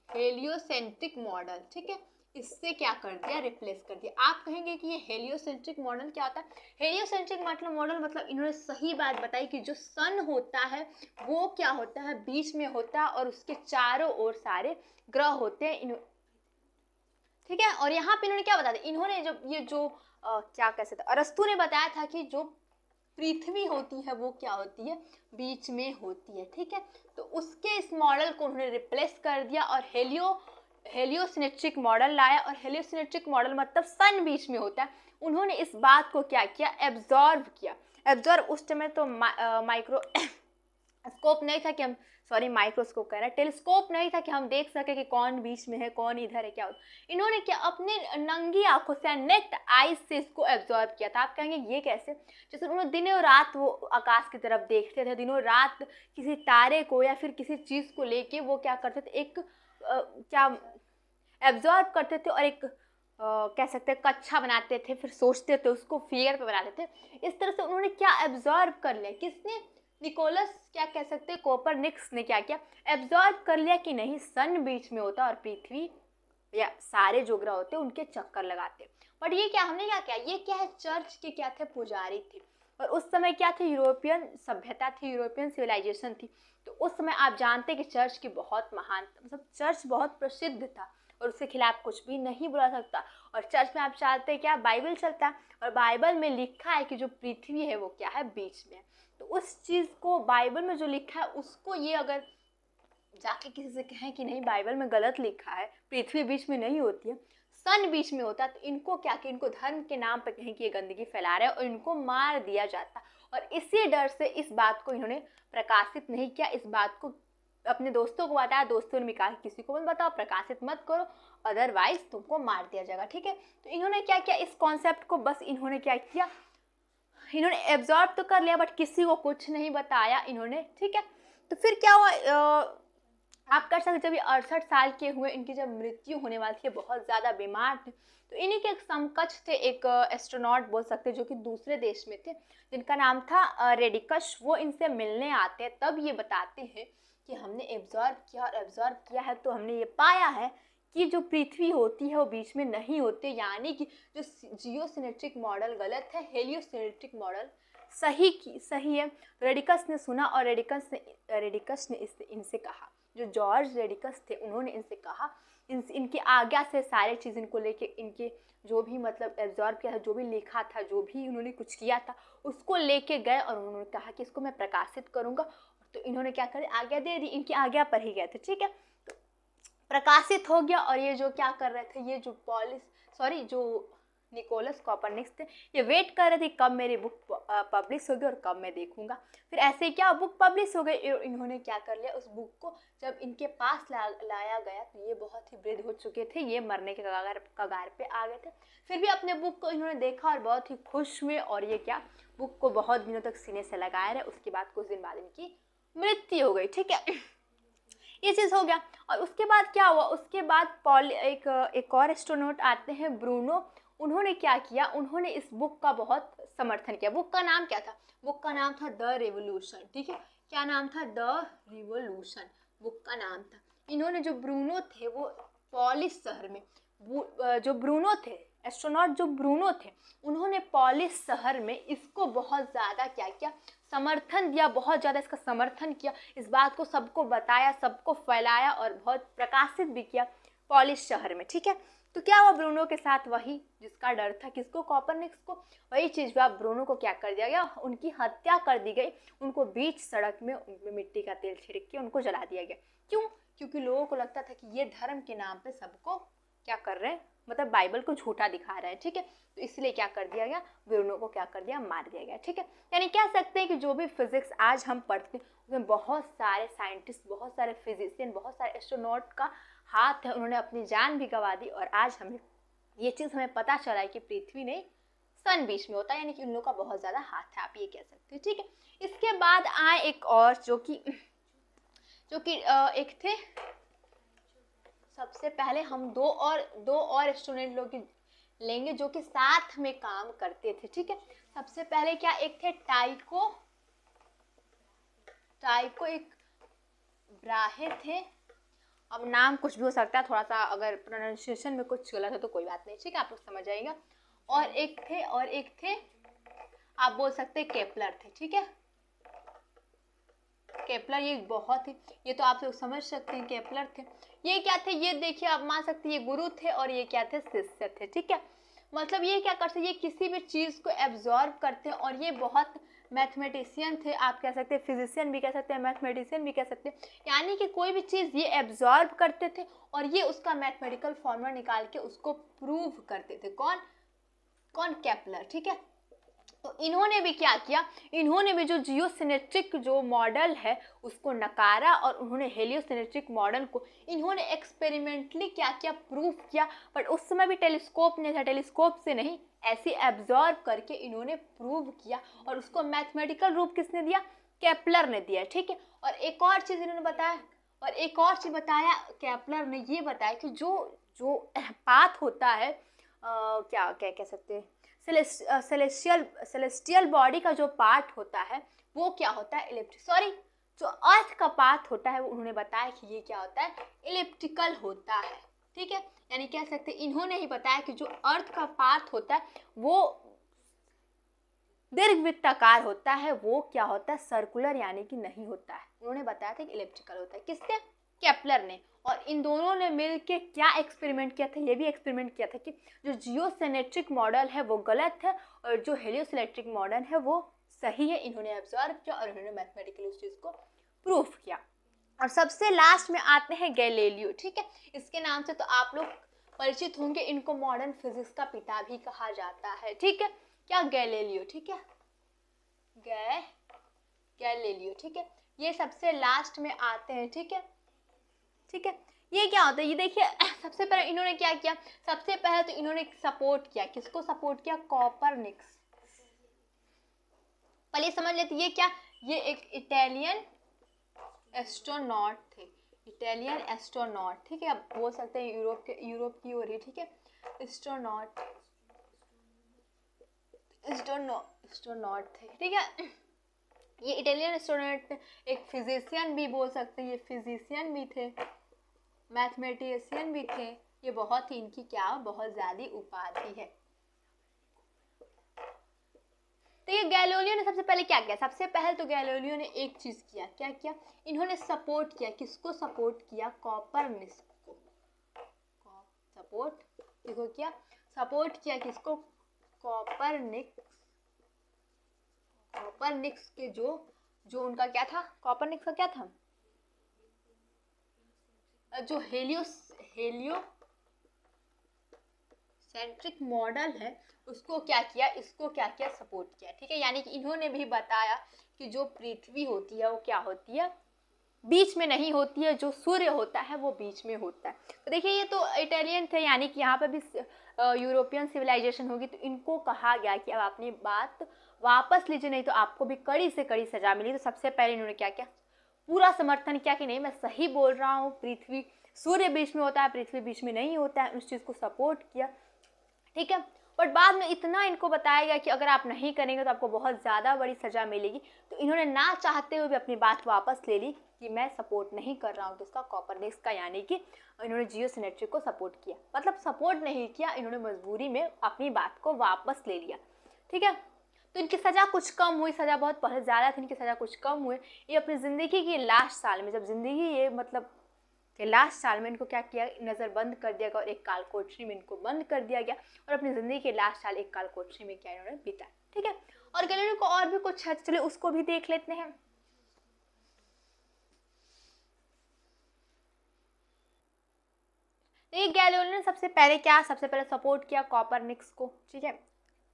हेलियोसेंट्रिक मॉडल, ठीक है, इससे क्या कर दिया, रिप्लेस कर दिया। आप कहेंगे कि ये हेलियोसेंट्रिक मॉडल क्या होता है, हेलियोसेंट्रिक मॉडल मतलब इन्होंने सही बात बताई कि जो सन होता है वो क्या होता है, बीच में होता है, और उसके चारों ओर सारे ग्रह होते हैं, ठीक है। और यहाँ पे इन्होंने क्या बताया, इन्होंने क्या कह सकते, अरस्तु ने बताया था कि जो पृथ्वी होती है वो क्या होती है, बीच में होती है, ठीक है। तो उसके इस मॉडल को उन्होंने रिप्लेस कर दिया और हेलियोसेंट्रिक मॉडल लाया, और हेलियोसेंट्रिक मॉडल मतलब सन बीच में होता है। उन्होंने इस बात को क्या किया, एब्जॉर्व किया। उस समय तो माइक्रोस्कोप नहीं था कि हम, सॉरी माइक्रोस्कोप कह रहे हैं, टेलीस्कोप नहीं था कि हम देख सके कि कौन बीच में है, कौन इधर है, क्या होता। इन्होंने क्या अपने नंगी आंखों से, नेक्ड आईज से इसको एब्जॉर्ब किया था। आप कहेंगे ये कैसे, जैसे उन्होंने दिनों रात वो आकाश की तरफ देखते थे, दिनों रात किसी तारे को या फिर किसी चीज़ को लेके वो क्या करते थे, एक क्या एब्जॉर्ब करते थे, और एक कह सकते हैं कक्षा बनाते थे, फिर सोचते थे उसको फिगर पे बनाते थे। इस तरह से उन्होंने क्या एब्जॉर्ब कर लिया, किसने, निकोलस क्या कह सकते हैं कोपरनिकस ने क्या किया, एब्जॉर्ब कर लिया कि नहीं सन बीच में होता और पृथ्वी या सारे जो ग्रह होते उनके चक्कर लगाते। बट ये क्या, हमने क्या किया, ये क्या है, चर्च के क्या थे, पुजारी थे। और उस समय क्या थे, यूरोपियन सभ्यता थी, यूरोपियन सिविलाइजेशन थी। तो उस समय आप जानते हैं कि चर्च की बहुत महान, मतलब चर्च बहुत प्रसिद्ध था और उसके खिलाफ कुछ भी नहीं बोला सकता। और चर्च में आप जानते हैं क्या, बाइबल चलता है, और बाइबल में लिखा है कि जो पृथ्वी है वो क्या है, बीच में है। तो उस चीज़ को, बाइबल में जो लिखा है उसको ये अगर जाके किसी से कहें कि नहीं बाइबल में गलत लिखा है, पृथ्वी बीच में नहीं होती है, सन बीच में होता, तो इनको क्या कि इनको धर्म के नाम पे कहें कि ये गंदगी फैला रहे हैं और इनको मार दिया जाता। और इसी डर से इस बात को इन्होंने प्रकाशित नहीं किया, इस बात को अपने दोस्तों को बताया, दोस्तों ने भी कहा किसी को मत बताओ, प्रकाशित मत करो, अदरवाइज तुमको मार दिया जाएगा। ठीक है, तो इन्होंने क्या किया, इस कॉन्सेप्ट को बस इन्होंने क्या किया, इन्होंने एब्जॉर्ब तो कर लिया बट किसी को कुछ नहीं बताया इन्होंने। ठीक है, तो फिर क्या हुआ, आप कर सकते, जब ये 68 साल के हुए, इनकी जब मृत्यु होने वाली थी, बहुत ज़्यादा बीमार थे, तो इन्हीं के एक समकक्ष थे, एक एस्ट्रोनॉट बोल सकते जो कि दूसरे देश में थे, जिनका नाम था रेडिकस। वो इनसे मिलने आते हैं, तब ये बताते हैं कि हमने एब्जॉर्ब किया, और एब्जॉर्ब किया है तो हमने ये पाया है कि जो पृथ्वी होती है वो बीच में नहीं होती, यानी कि जो जियोसिनेट्रिक मॉडल गलत है, हेलियोसिनेट्रिक मॉडल सही है। रेडिकस ने सुना और रेडिकस ने इनसे कहा, जो जॉर्ज रेडिकस थे उन्होंने इनसे कहा, इनकी आज्ञा से सारे चीज़ इनको लेके, इनके जो भी मतलब एब्जॉर्ब किया था, जो भी लिखा था, जो भी उन्होंने कुछ किया था, उसको लेके गए और उन्होंने कहा कि इसको मैं प्रकाशित करूँगा। तो इन्होंने क्या कर, आज्ञा दे दी, इनकी आज्ञा पर ही गए थे। ठीक है, तो प्रकाशित हो गया। और ये जो क्या कर रहे थे, ये जो जो निकोलस कोपरनिकस थे, ये वेट कर रहे थे कब मेरी बुक पब्लिश होगी और कब मैं देखूंगा। फिर ऐसे ही क्या, बुक पब्लिश हो गई। इन्होंने क्या कर लिया, उस बुक को जब इनके पास लाया गया तो ये बहुत ही वृद्ध हो चुके थे, ये मरने के कगार पे आ गए थे। फिर भी अपने बुक को इन्होंने देखा और बहुत ही खुश हुए, और ये क्या, बुक को बहुत दिनों तक सीने से लगाए रहे। उसके बाद कुछ दिन बाद इनकी मृत्यु हो गई। ठीक है, ये चीज़ हो गया। और उसके बाद क्या हुआ, उसके बाद एक और एस्ट्रोनॉट आते हैं, ब्रूनो। उन्होंने क्या किया, उन्होंने इस बुक का बहुत समर्थन किया। बुक का नाम क्या था, बुक का नाम था द रेवोल्यूशन। ठीक है, क्या नाम था, द रिवोल्यूशन बुक का नाम था। इन्होंने, जो ब्रूनो थे वो पॉलिश शहर में, जो ब्रूनो थे एस्ट्रोनॉट, जो ब्रूनो थे, उन्होंने पॉलिश शहर में इसको बहुत ज़्यादा क्या किया, समर्थन दिया, बहुत ज़्यादा इसका समर्थन किया, इस बात को सबको बताया, सबको फैलाया और बहुत प्रकाशित भी किया पॉलिश शहर में। ठीक है, तो क्या हुआ, ब्रूनो के साथ वही जिसका डर था, किसको, कोपरनिकस को, वही चीज़ हुआ। ब्रूनो को क्या कर दिया गया, उनकी हत्या कर दी गई, उनको बीच सड़क में उनमें मिट्टी का तेल छिड़क के उनको जला दिया गया। क्यों, क्योंकि लोगों को लगता था कि ये धर्म के नाम पे सबको क्या कर रहे हैं, मतलब बाइबल को झूठा दिखा रहा है। ठीक है, तो इसलिए क्या कर दिया गया, ब्रूनो को क्या कर दिया, मार दिया गया। ठीक है, यानी कह सकते हैं कि जो भी फिजिक्स आज हम पढ़ते हैं उसमें बहुत सारे साइंटिस्ट, बहुत सारे फिजिशियन, बहुत सारे एस्ट्रोनॉट का हाथ है, उन्होंने अपनी जान भी गंवा दी। और आज हमें ये चीज़ हमें पता चला है कि पृथ्वी नहीं सन बीच में होता है, यानी कि उन लोगों का बहुत ज़्यादा हाथ है, आप ये कह सकते हैं। ठीक है, इसके बाद आए एक और जो कि एक थे, सबसे पहले हम दो और स्टूडेंट लोग लेंगे जो कि साथ में काम करते थे। ठीक है, सबसे पहले क्या, एक थे टाइको एक ब्राहे थे। अब नाम कुछ भी हो सकता है, थोड़ा सा अगर प्रोनाउंसिएशन में कुछ गलत है तो कोई बात नहीं, ठीक है, आप लोग समझ जाएगा। और एक थे आप बोल सकते हैं केपलर थे। ठीक है, केपलर, ये तो आप लोग समझ सकते हैं, केपलर थे। ये क्या थे, ये देखिए आप मान सकते हैं, ये गुरु थे और ये क्या थे, शिष्य थे। ठीक है, मतलब ये क्या करते, ये किसी भी चीज़ को एब्जॉर्ब करते हैं, और ये बहुत मैथमेटिशियन थे, आप कह सकते हैं, फिजिशियन भी कह सकते हैं, मैथमेटिशियन भी कह सकते हैं। यानी कि कोई भी चीज़ ये एब्जॉर्ब करते थे और ये उसका मैथमेटिकल फॉर्मूला निकाल के उसको प्रूव करते थे। कौन केपलर। ठीक है, तो इन्होंने भी क्या किया, इन्होंने भी जो जियोसिनेट्रिक जो मॉडल है उसको नकारा, और उन्होंने हेलियोसिनेट्रिक मॉडल को इन्होंने एक्सपेरिमेंटली क्या किया, प्रूफ किया। बट उस समय भी टेलीस्कोप नहीं था, टेलीस्कोप से नहीं, ऐसे एब्जॉर्ब करके इन्होंने प्रूव किया, और उसको मैथमेटिकल रूप किसने दिया, केपलर ने दिया। ठीक है, और एक और चीज़ इन्होंने बताया, केपलर ने ये बताया कि जो पाथ होता है क्या क्या कह सकते हैं, सेलेस्टियल बॉडी का जो पार्ट होता है वो क्या होता है, सॉरी, जो अर्थ का पार्ट होता है वो उन्होंने बताया कि ये क्या होता है, इलिप्टिकल होता है। ठीक है, यानी कह सकते हैं इन्होंने ही बताया कि जो अर्थ का पार्ट होता है वो दीर्घवृत्ताकार होता है, वो क्या होता है, सर्कुलर यानी कि नहीं होता है। उन्होंने बताया था कि इलिप्टिकल होता है। किसने, केपलर ने। और इन दोनों ने मिलकर क्या एक्सपेरिमेंट किया था, ये भी एक्सपेरिमेंट किया था कि जो जियोसेंट्रिक मॉडल है वो गलत है और जो हेलियोसेंट्रिक मॉडल है वो सही है। इन्होंने ऑब्जर्व किया और इन्होंने मैथमेटिकली उस चीज को प्रूफ किया। और सबसे लास्ट में आते हैं गैलीलियो। ठीक है, इसके नाम से तो आप लोग परिचित होंगे, इनको मॉडर्न फिजिक्स का पिता भी कहा जाता है। ठीक है, क्या, गैलीलियो। ठीक है, गैलीलियो। ठीक है, ये सबसे लास्ट में आते हैं। ठीक है, ठीक है, ये क्या होता है, ये देखिए सबसे पहले इन्होंने क्या किया, सबसे पहले तो इन्होंने सपोर्ट किया, किसको सपोर्ट किया, कॉपरनिकस। पहले समझ लेते, ये क्या, ये एक इटालियन एस्ट्रोनॉट थे, इटालियन एस्ट्रोनॉट। ठीक है, अब बोल सकते हैं यूरोप की ओर ही। ठीक है, एस्ट्रोनॉट थे। ठीक है, ये इटालियन एस्ट्रोनॉट थे, एक फिजिशियन भी बोल सकते हैं, ये फिजिशियन भी थे, मैथमेटिशियन भी थे। ये बहुत ही इनकी क्या, बहुत ज्यादा उपाधि है। तो ये गैलीलियो ने सबसे पहले क्या किया, सबसे पहले तो गैलीलियो ने एक चीज किया, क्या किया, इन्होंने सपोर्ट किया, किसको सपोर्ट किया, कॉपरनिकस को। सपोर्ट किया किसको, कॉपरनिकस के जो उनका क्या था, कॉपरनिकस का क्या था, जो हेलियोसेंट्रिक मॉडल है उसको क्या किया, इसको क्या किया, सपोर्ट किया। ठीक है, यानी कि इन्होंने भी बताया कि जो पृथ्वी होती है वो क्या होती है, बीच में नहीं होती है, जो सूर्य होता है वो बीच में होता है। तो देखिए ये तो इटालियन थे, यानी कि यहाँ पर भी यूरोपियन सिविलाइजेशन होगी, तो इनको कहा गया कि अब अपनी बात वापस लीजिए, नहीं तो आपको भी कड़ी से कड़ी सजा मिली। तो सबसे पहले इन्होंने क्या किया, पूरा समर्थन किया कि नहीं मैं सही बोल रहा हूँ, पृथ्वी, सूर्य बीच में होता है, पृथ्वी बीच में नहीं होता है, उस चीज़ को सपोर्ट किया। ठीक है, बट बाद में इतना इनको बताया गया कि अगर आप नहीं करेंगे तो आपको बहुत ज़्यादा बड़ी सज़ा मिलेगी। तो इन्होंने ना चाहते हुए भी अपनी बात वापस ले ली कि मैं सपोर्ट नहीं कर रहा हूँ किसका, कॉपरनिकस का, यानी कि इन्होंने जियोसेंट्रिक को सपोर्ट किया। मतलब सपोर्ट नहीं किया, इन्होंने मजबूरी में अपनी बात को वापस ले लिया। ठीक है, तो इनकी सज़ा कुछ कम हुई, सज़ा बहुत पहले ज़्यादा थी, इनकी सज़ा कुछ कम हुई। ये अपनी ज़िंदगी के लास्ट साल में, जब ज़िंदगी ये मतलब के लास्ट साल में इनको क्या किया, नज़र बंद कर दिया गया और एक काल कोठरी में इनको बंद कर दिया गया और अपनी ज़िंदगी के लास्ट साल एक काल कोठरी में क्या इन्होंने बिताया। ठीक है, और गैलीलियो को और भी कुछ है, चलिए उसको भी देख लेते हैं। देखिए गैलीलियो ने सबसे पहले सपोर्ट किया कॉपरनिकस को। ठीक है,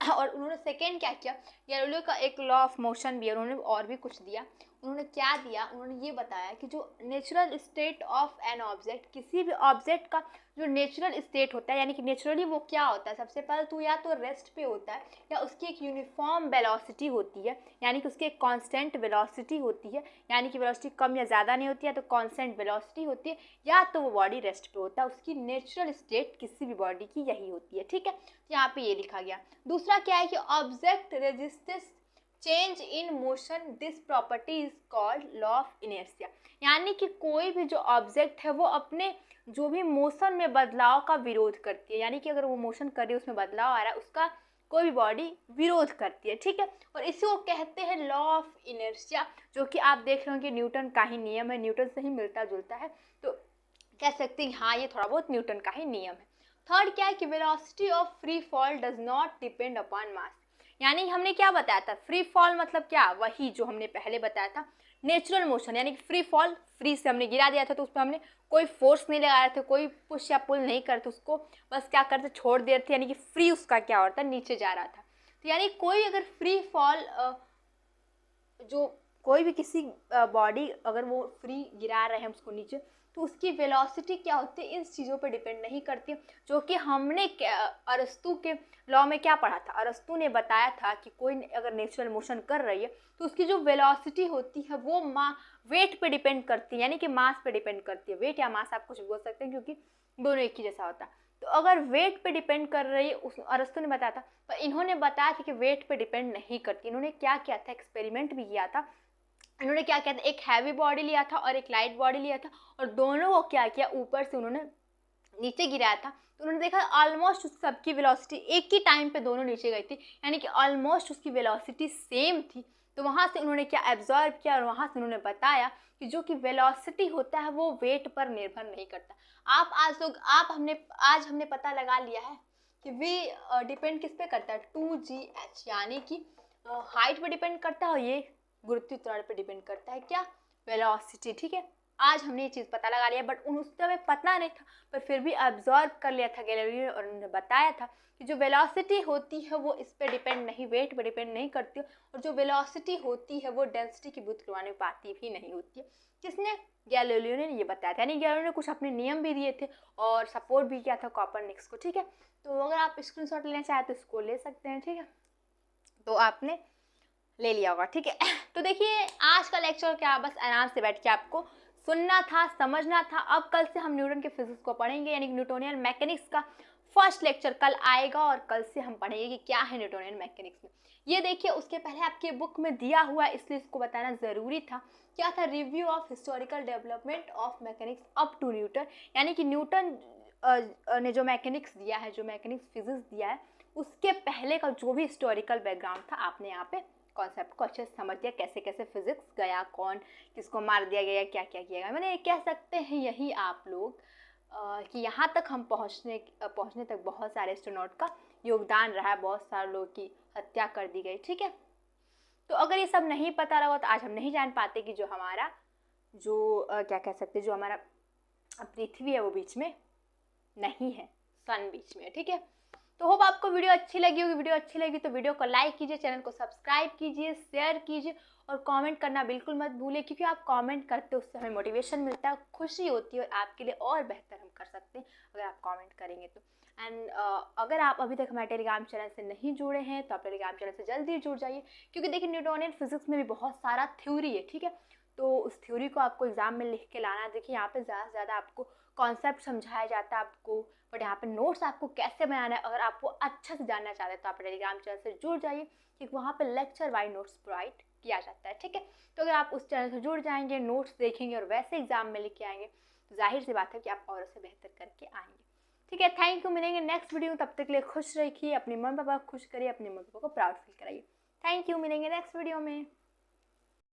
और उन्होंने सेकेंड क्या किया, गैलीलियो का एक लॉ ऑफ मोशन भी है, उन्होंने और भी कुछ दिया। उन्होंने क्या दिया, उन्होंने ये बताया कि जो natural state of an object, किसी भी ऑब्जेक्ट का जो नेचुरल स्टेट होता है, यानी कि नेचुरली वो क्या होता है, सबसे पहले तो या तो रेस्ट पे होता है या उसकी एक यूनिफॉर्म वेलोसिटी होती है, यानी कि उसकी एक कांस्टेंट वेलोसिटी होती है, यानी कि वेलोसिटी कम या ज़्यादा नहीं होती है, तो कांस्टेंट वेलोसिटी होती है, या तो वो बॉडी रेस्ट पे होता है। उसकी नेचुरल स्टेट किसी भी बॉडी की यही होती है। ठीक है, यहाँ पे ये लिखा गया। दूसरा क्या है कि object resistance change in motion, this property is called law of inertia, यानी कि कोई भी जो ऑब्जेक्ट है वो अपने जो भी मोशन में बदलाव का विरोध करती है, यानी कि अगर वो मोशन कर रही है उसमें बदलाव आ रहा है, उसका कोई भी बॉडी विरोध करती है। ठीक है, और इसी को कहते हैं लॉ ऑफ इनर्शिया, जो कि आप देख रहे हो कि न्यूटन का ही नियम है, न्यूटन से ही मिलता जुलता है, तो कह सकते हैं हाँ ये थोड़ा बहुत न्यूटन का ही नियम है। थर्ड क्या है कि velocity of free fall does not depend upon mass, यानी हमने क्या बताया था, फ्री फॉल मतलब क्या, वही जो हमने पहले बताया था नेचुरल मोशन, यानी कि फ्री फॉल, फ्री से हमने गिरा दिया था तो उस पर हमने कोई फोर्स नहीं लगा रहे थे, कोई पुश या पुल नहीं करते, उसको बस क्या करते, छोड़ दे रहे थे, यानी कि फ्री उसका क्या होता है, नीचे जा रहा था। तो यानी कोई अगर फ्री फॉल, जो कोई भी किसी बॉडी अगर वो फ्री गिरा रहे हैं उसको नीचे, तो उसकी वेलोसिटी क्या होती है, इन चीज़ों पर डिपेंड नहीं करती, जो कि हमने अरस्तु के लॉ में क्या पढ़ा था, अरस्तु ने बताया था कि कोई अगर नेचुरल मोशन कर रही है तो उसकी जो वेलोसिटी होती है वो वेट पे डिपेंड करती है, यानी कि मास पे डिपेंड करती है। वेट या मास आप कुछ बोल सकते हैं क्योंकि दोनों एक ही जैसा होता है। तो अगर वेट पे डिपेंड कर रही है, उस अरस्तु ने बताया था, पर इन्होंने बताया था कि वेट पे डिपेंड नहीं करती। इन्होंने क्या किया था, एक्सपेरिमेंट भी किया था। इन्होंने क्या किया था, एक हैवी बॉडी लिया था और एक लाइट बॉडी लिया था, और दोनों को क्या किया, ऊपर से उन्होंने नीचे गिराया था। तो उन्होंने देखा ऑलमोस्ट उस सबकी वेलोसिटी एक ही टाइम पे दोनों नीचे गई थी, यानी कि ऑलमोस्ट उसकी वेलोसिटी सेम थी। तो वहाँ से उन्होंने क्या एब्जॉर्ब किया, और वहाँ से उन्होंने बताया कि जो कि वेलोसिटी होता है वो वेट पर निर्भर नहीं करता। आज हमने पता लगा लिया है कि वे डिपेंड किस पे करता है, 2gh, यानी कि हाइट पे डिपेंड करता है, और ये गुरुत्व त्वरण पे डिपेंड करता है, क्या, वेलोसिटी। ठीक है, आज हमने ये चीज़ पता लगा लिया, बट उस समय पता नहीं था, पर फिर भी ऑब्जर्व कर लिया था गैलीलियो, और उन्होंने बताया था कि जो वेलोसिटी होती है वो इस पे डिपेंड नहीं, वेट पे डिपेंड नहीं करती, और जो वेलोसिटी होती है वो डेंसिटी की व्युत्क्रमानुपाती भी नहीं होती है। किसने, गैलीलियो ने ये बताया था, यानी गैलीलियो ने कुछ अपने नियम भी दिए थे और सपोर्ट भी किया था कोपरनिकस को। ठीक है, तो अगर आप स्क्रीनशॉट लेना चाहें तो इसको ले सकते हैं। ठीक है, तो आपने ले लिया होगा। ठीक है, तो देखिए आज का लेक्चर क्या, बस आराम से बैठ के आपको सुनना था, समझना था। अब कल से हम न्यूटन के फिजिक्स को पढ़ेंगे, यानी कि न्यूटोनियन मैकेनिक्स का फर्स्ट लेक्चर कल आएगा, और कल से हम पढ़ेंगे कि क्या है न्यूटोनियन मैकेनिक्स में। ये देखिए उसके पहले आपके बुक में दिया हुआ है, इसलिए इसको बताना ज़रूरी था। क्या था, review of historical development of mechanics up to Newton, यानी कि न्यूटन ने जो मैकेनिक्स दिया है, जो मैकेनिक्स फिजिक्स दिया है, उसके पहले का जो भी हिस्टोरिकल बैकग्राउंड था आपने यहाँ पे कॉन्सेप्ट को अच्छे से समझ दिया, कैसे कैसे फिजिक्स गया, कौन किसको मार दिया गया, क्या क्या किया गया। मैंने कह सकते हैं यही आप लोग कि यहाँ तक हम पहुँचने तक बहुत सारे एस्ट्रोनॉट का योगदान रहा है, बहुत सारे लोगों की हत्या कर दी गई। ठीक है, तो अगर ये सब नहीं पता रहा तो आज हम नहीं जान पाते कि जो हमारा क्या कह सकते, जो हमारा पृथ्वी है वो बीच में नहीं है, सन बीच में है। ठीक है, तो होप आपको वीडियो अच्छी लगी होगी। वीडियो अच्छी लगी तो वीडियो को लाइक कीजिए, चैनल को सब्सक्राइब कीजिए, शेयर कीजिए, और कमेंट करना बिल्कुल मत भूलिए, क्योंकि आप कमेंट करते हो उससे हमें मोटिवेशन मिलता है, खुशी होती है, और आपके लिए और बेहतर हम कर सकते हैं अगर आप कमेंट करेंगे तो। एंड अगर आप अभी तक हमारे टेलीग्राम चैनल से नहीं जुड़े हैं तो आप टेलीग्राम चैनल से जल्दी जुड़ जाइए, क्योंकि देखिए न्यूटोनियन फिजिक्स में भी बहुत सारा थ्योरी है। ठीक है, तो उस थ्योरी को आपको एग्जाम में लिख के लाना है। देखिए यहाँ पे ज़्यादा से ज़्यादा आपको कॉन्सेप्ट समझाया जाता है आपको, बट यहाँ पे नोट्स आपको कैसे बनाना है, अगर आपको अच्छे से जानना चाहते हैं तो आप टेलीग्राम चैनल से जुड़ जाइए, क्योंकि वहाँ पे लेक्चर वाइज नोट्स प्रोवाइड किया जाता है। ठीक है, तो अगर आप उस चैनल से जुड़ जाएंगे, नोट्स देखेंगे और वैसे एग्जाम में लिख के आएंगे, तो जाहिर सी बात है कि आप और उससे बेहतर करके आएंगे। ठीक है, थैंक यू, मिलेंगे नेक्स्ट वीडियो। तब तक के लिए खुश रखिए, अपने मम्मी पापा को खुश करिए, अपने मम्मी पापा को प्राउड फील कराइए। थैंक यू, मिलेंगे नेक्स्ट वीडियो में।